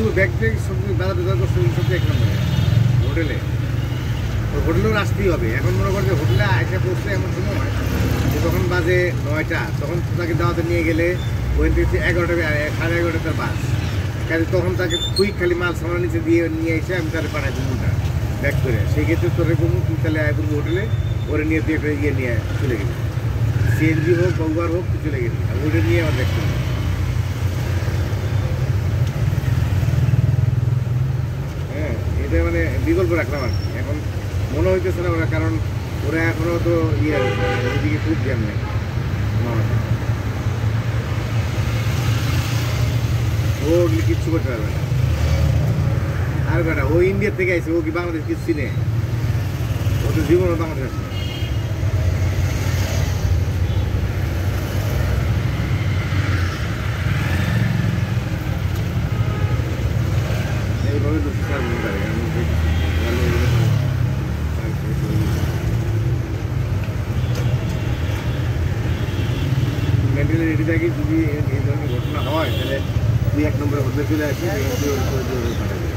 কিছু bag tag সব দাদা ব্যবহার করছে সব এক নম্বরে হোটেলে। হোটেলেও আসতেই হবে। এখন মনে করে যে হোটেলে আইসা পড়ছে এমন সময় যে তখন বাজে 9টা, তখন তাকে দাওয়াতে নিয়ে গেলে ওখান থেকে 11টা 11:30 তার বাস। কাজে তখন তাকে কুইক খালি মাল সামান নিচে দিয়ে নিয়ে এসে আমি তাহলে পাঠাই ঘুমটা ব্যাক করে। সেই ক্ষেত্রে তোরে ঘুমু তুই তাহলে আয় করবো হোটেলে, ওরে নিয়ে তুই একটা ইয়ে নিয়ে চলে গেলি, সিএনজি হোক বা উবার হোক তুই চলে গেলি, আর ওটা নিয়ে আমার ব্যাক করবি। হ্যাঁ, এটা মানে বিকল্প রাখলাম আর কি। এখন মনে হইতেছে না ওরা, কারণ ওরা এখনও তো ইয়ে ওইদিকে খুব জ্যাম নেই। ও ওগুলি কিচ্ছু করতে পারবে না। আর বেটা ও ইন্ডিয়া থেকে আইসে, ও কি বাংলাদেশ কিছু চিনে? ও তো জীবনও বাংলাদেশ আসে না। এইভাবে 204 মিনিট লাগে। আমি মেন্টালি রেডি থাকি, যদি এই ধরনের ঘটনা হয় তাহলে তুই 1 নম্বরে হোটেলে চলে আসবি, পাঠাবি।